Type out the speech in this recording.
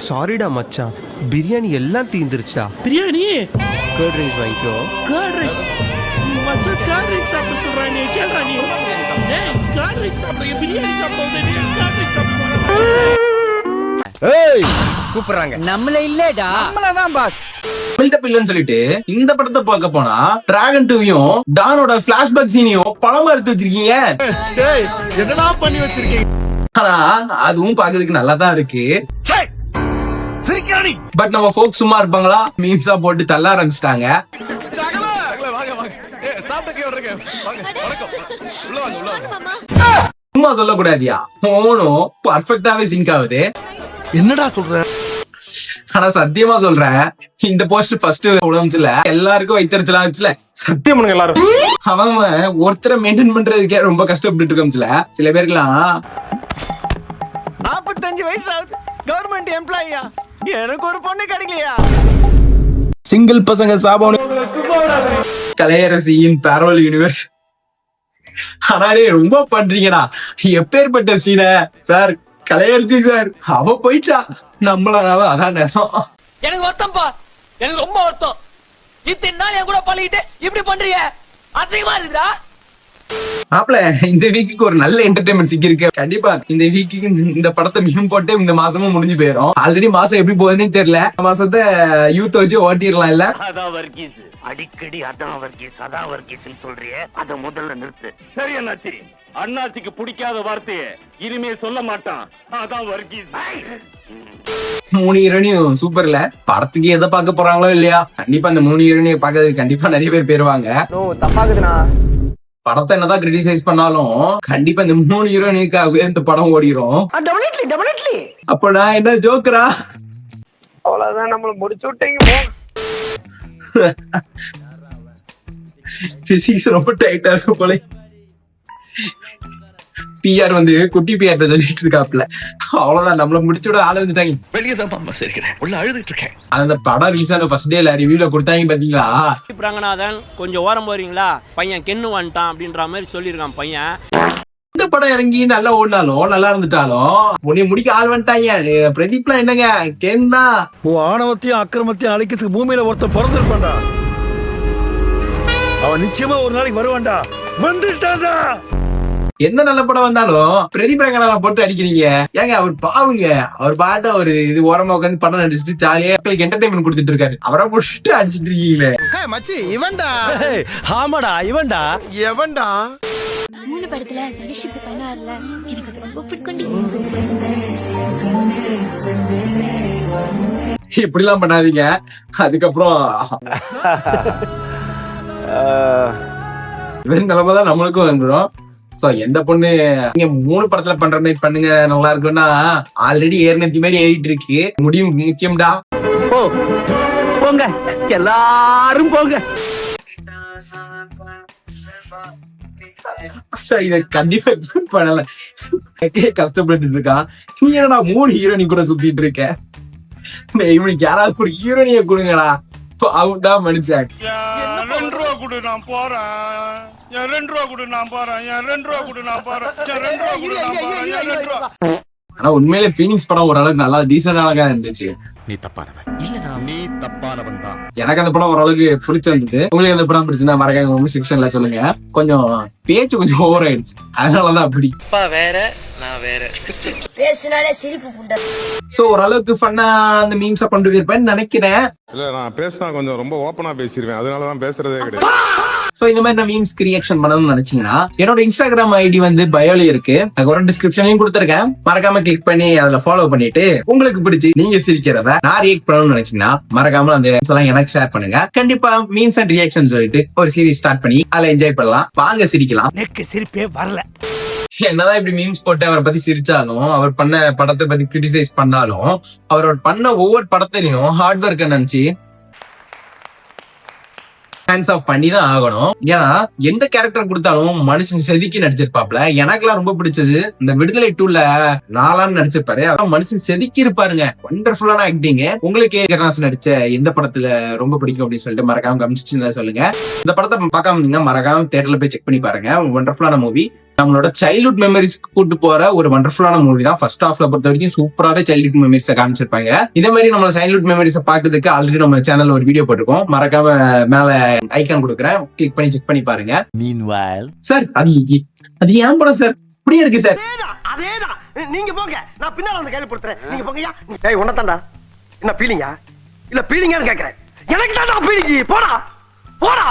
சாரிடா மச்சான், பிரியாணி எல்லாம் தீந்துருச்சுடா. பிரியாணி கர்ட் ரைஸ் வாங்கிக்கோ. கர்ட் ரைஸ் மச்சான், கர்ட் ரைஸ் சாப்பிட சொல்றானே, கேளுடா நீ. டேய், கர்ட் ரைஸ் சாப்பிடுங்க, பிரியாணி சாப்பிடுங்க, நீ கர்ட் ரைஸ் சாப்பிடுங்க. ஏய் கூப்பிடுறாங்க. நம்மள இல்லடா, நம்மளதான் பாஸ். பில்டப் இல்லன்னு சொல்லிட்டு இந்த படத்தை பார்க்க போனா டிராகன் 2யும் டானோட பிளாஷ்பேக் சீனையும் படமா எடுத்து வச்சிருக்கீங்க. டேய் என்னடா பண்ணி வச்சிருக்கீங்க? ஆனா அதுவும் பாக்குறதுக்கு நல்லா தான் இருக்கு. பட் நம்ம ஃபோக் சும்மா இருப்பாங்களா? மீம்ஸா போட்டு தள்ள ஆரம்பிச்சிட்டாங்க. சும்மா சொல்லக்கூடாதியா, ஓனும் பர்ஃபெக்டாவே சிங்க் ஆகுது. என்னடா சொல்ற? ஆனா சத்தியமா சொல்றேன், இந்த போஸ்ட் ஃபர்ஸ்ட் உடம்புல எல்லாருக்கும் வைத்தறிச்சலா வச்சுல. சத்தியம் பண்ணுங்க எல்லாரும். அவன் ஒருத்தரை மெயின்டைன் பண்றதுக்கே ரொம்ப கஷ்டப்பட்டு இருக்கோம்ல. சில பேருக்குலாம் 45 வயசு ஆகுது, கவர்மெண்ட் எம்ப்ளாயியா, எனக்கு ஒரு பொண்ணு கிடைக்கலையா? சிங்கிள் பசங்க சாபம் கலையரசியின் பேரல் யூனிவர்ஸ். ஆனாலே ரொம்ப பண்றீங்கடா. எப்பேற்பட்ட சீன சார், கலையரசி சார் அவ போயிட்டா, நம்மளால அதான் நேசம். எனக்கு வருத்தம்ப்பா, எனக்கு ரொம்ப வருத்தம். இத்தனை நாள் என் கூட பழகிட்டு இப்படி பண்றீங்க, அசிங்கமா இருக்குடா. மாப்ள, இந்த வீக்குக்கு ஒரு நல்ல என்டர்டைன்மெண்ட் சிக்கிருக்கு. கண்டிப்பா இந்த வீக்குக்கு இந்த படத்தை மிகவும் போட்டு இந்த மாசமும் முடிஞ்சு போயிடும். ஆல்ரெடி மாசம் எப்படி போகுதுன்னே தெரியல. மாசத்தை யூத் வச்சு ஓட்டிடலாம் இல்ல. அதான் வர்கீஸ், அடிக்கடி அதான் வர்கீஸ் அதான் வர்கீஸ் சொல்றியே, அத முதல்ல நிறுத்து. சரி அண்ணாச்சி, அண்ணாச்சிக்கு பிடிக்காத வார்த்தையை இனிமே சொல்ல மாட்டான். அதான் வர்கீஸ். 3 ஹீரோனியும் சூப்பர்ல. படத்துக்கு எதை பார்க்க போறாங்களோ இல்லையா, கண்டிப்பா இந்த 3 ஹீரோனியை பார்க்கறதுக்கு கண்டிப்பா நிறைய பேர் போயிருவாங்க. தப்பாக்குதுண்ணா. படத்தை என்னதான் கிரிட்டிசைஸ் பண்ணாலும் கண்டிப்பா இந்த 3 ஹீரோனிக்காகவே இந்த படம் ஓடிரும். அப்ப நான் என்ன ஜோக்கரா? அவ்வளவுதான், நம்மள முடிச்சு விட்டீங்க. பிசிக்ஸ் ரொம்ப டைட்டா இருக்கு போல. பிஆர் குட்டி பிஆர் சொல்லிட்டு இருக்காப்ல. அவ்வளவுதான், நம்மள முடிச்சுட ஆள வந்துட்டாங்க. வெளியே தான் அம்மா சரிக்கிறேன், உள்ள அழுதுட்டு இருக்கேன். அந்த படம் ரிலீஸ் ஆன ஃபர்ஸ்ட் டேல ரிவ்யூல கொடுத்தாங்க பாத்தீங்களா? ரங்கநாதன் கொஞ்சம் ஓரம் போறீங்களா, பையன் கென்னு வந்துட்டான் அப்படின்ற மாதிரி சொல்லியிருக்கான் பையன். இந்த படம் இறங்கி நல்லா ஓடினாலும் நல்லா இருந்துட்டாலும் உன்னை முடிக்க ஆள் வந்துட்டாங்க. பிரதீப்லாம் என்னங்க கேன்னா, ஆணவத்தையும் அக்கிரமத்தையும் அழிக்கிறதுக்கு பூமியில ஒருத்தன் பிறந்திருப்பான்டா. அவன் நிச்சயமா ஒரு நாளைக்கு வருவான்டா. வந்துட்டான்டா. எந்த நல்ல படம் வந்தாலும் பிரதீப் ரங்கநாதனை போட்டு அடிக்கிறீங்க ஏங்க? அவர் பாவுங்க, அவர் பாட்ட ஒரு இது ஓரமா உட்காந்து படம் நடிச்சுட்டு ஜாலியா மக்களுக்கு என்டர்டைன்மெண்ட் கொடுத்துட்டு இருக்காரு. அவரை போட்டு அடிச்சிட்டு இருக்கீங்களே. மச்சி இவன்டா. ஆமாடா இவன்டா. எவன்டா? 3 படத்துல தனுஷ் பண்ணார்ல, எனக்கு அது ரொம்ப பிடிக்கும். இப்படி எல்லாம் பண்ணாதீங்க. அதுக்கப்புறம் இவன் நிலைமைதான் நம்மளுக்கும் வந்துடும். சோ எந்த பொண்ணு நீங்க 3 படத்துல பண்ற மாதிரி பண்ணுங்க நல்லா இருக்குன்னா, ஆல்ரெடி ஏறினது மாதிரி ஏறிட்டு இருக்கு. முடியும் முக்கியம்டா. போங்க எல்லாரும் போங்க. இத கண்டிப்பா பண்ணல. கஷ்டப்பட்டு இருக்கான். நீ என்னடா 3 ஹீரோனி கூட சுத்திட்டு இருக்க? இவனுக்கு யாராவது ஒரு ஹீரோனிய கொடுங்கடா. அவன்தான் மனுஷன். 2 ரூபா கொடு நான் போறேன். 2 ரூபா கொடு நான் போறேன். 2 ரூபா கொடு நான் போறேன். 2 ரூபா கொடு நான் போறேன். 2 ரூபா. ஆனா உண்மையிலே ஃபீனிக்ஸ் படம் ஓரளவுக்கு நல்லா டீசென்டாக இருந்துச்சு. நீ தப்பானவன் இல்லடா, நீ தப்பானவன் தான். எனக்கு அந்த படம் ஓரளவுக்கு பிடிச்சிருந்தது. உங்களுக்கு அந்த படம் பிடிச்சிருந்தா மறக்காம செக்ஷன்ல சொல்லுங்க. கொஞ்சம் பேச்சு கொஞ்சம் ஓவர் ஆயிடுச்சு, அதனாலதான் அப்படி. வேற நான் வேற பேசினாலே சிரிப்பு புண்டை. சோ ஓரளவுக்கு ஃபன்னா அந்த மீம்ஸா கொண்டு போயிருப்பேன்னு நினைக்கிறேன். இல்ல நான் பேசினா கொஞ்சம் ரொம்ப ஓப்பனா பேசிடுவேன், அதனாலதான் பேசுறதே கிடையாது. சோ இந்த மாதிரி நான் மீம்ஸ்க்கு ரியாக்ஷன் பண்ணணும்னு நினைச்சீங்கன்னா என்னோட இன்ஸ்டாகிராம் ஐடி பயோல இருக்கு. அதுக்கு டிஸ்கிரிப்ஷன்லயும் கொடுத்துருக்கேன். மறக்காம கிளிக் பண்ணி அதுல ஃபாலோ பண்ணிட்டு உங்களுக்கு பிடிச்சி நீங்க சிரிக்கிறத நான் ரியாக்ட் பண்ணணும்னு நினைச்சீங்கன்னா மறக்காம அந்த எல்லாம் எனக்கு ஷேர் பண்ணுங்க. கண்டிப்பா மீம்ஸ் அண்ட் ரியாக்ஷன் சொல்லிட்டு ஒரு சீரிஸ் ஸ்டார்ட் பண்ணி அதுல என்ஜாய் பண்ணலாம். வாங்க சிரிக்கலாம். எனக்கு சிரிப்பே வரல. என்னதான் இப்படி மீம்ஸ் போட்டு அவரை பத்தி சிரிச்சாலும், அவர் பண்ண படத்தை பத்தி கிரிட்டிசைஸ் பண்ணாலும், அவரோட பண்ண ஒவ்வொரு படத்திலையும் ஹார்ட் ஒர்க் நினைச்சு ஹேண்ட்ஸ் ஆஃப் பண்ணி தான் ஆகணும். ஏன்னா எந்த கேரக்டர் கொடுத்தாலும் மனுஷன் செதுக்கி நடிச்சிருப்பாப்ல. எனக்குலாம் ரொம்ப பிடிச்சது இந்த விடுதலை 2ல நாலான்னு நடிச்சிருப்பாரு. அதான் மனுஷன் செதுக்கி இருப்பாருங்க. வண்டர்ஃபுல்லான ஆக்டிங். உங்களுக்கு கருணாஸ் நடிச்ச எந்த படத்துல ரொம்ப பிடிக்கும் அப்படின்னு சொல்லிட்டு மறக்காம கமெண்ட் செக்ஷன்ல சொல்லுங்க. இந்த படத்தை பார்க்காம இருந்தீங்கன்னா மறக்காம தியேட்டர்ல போய் செக் பண்ணி பாருங்க. வண்டர்ஃபுல்லான மூவி. நம்மளோட சைல்ட்ஹுட் மெமரிஸ் கூட்டு போற ஒரு வண்டர்ஃபுல்லான மூவி தான். ஃபர்ஸ்ட் ஹாஃப்ல பொறுத்த வரைக்கும் சூப்பராவே சைல்ட்ஹுட் மெமரிஸை காமிச்சிருப்பாங்க. இதே மாதிரி நம்ம சைல்ட்ஹுட் மெமரிஸை பாக்குறதுக்கு ஆல்ரெடி நம்ம சேனல்ல ஒரு வீடியோ போட்டிருக்கோம். மறக்காம மேல ஐகான் கொடுக்குறேன், கிளிக் பண்ணி செக் பண்ணி பாருங்க. சார் அது ஏன் படம் சார் இப்படியே இருக்கு சார்? அதேதான். நீங்க போங்க, நான் பின்னால வந்து கையில நீங்க போங்கயா. ஏய் உன்னதான்டா. என்ன பீலிங்கா? இல்ல பீலிங்கான்னு கேக்குறேன். எனக்கு தான்டா பீலிங்கி. போடா போடா.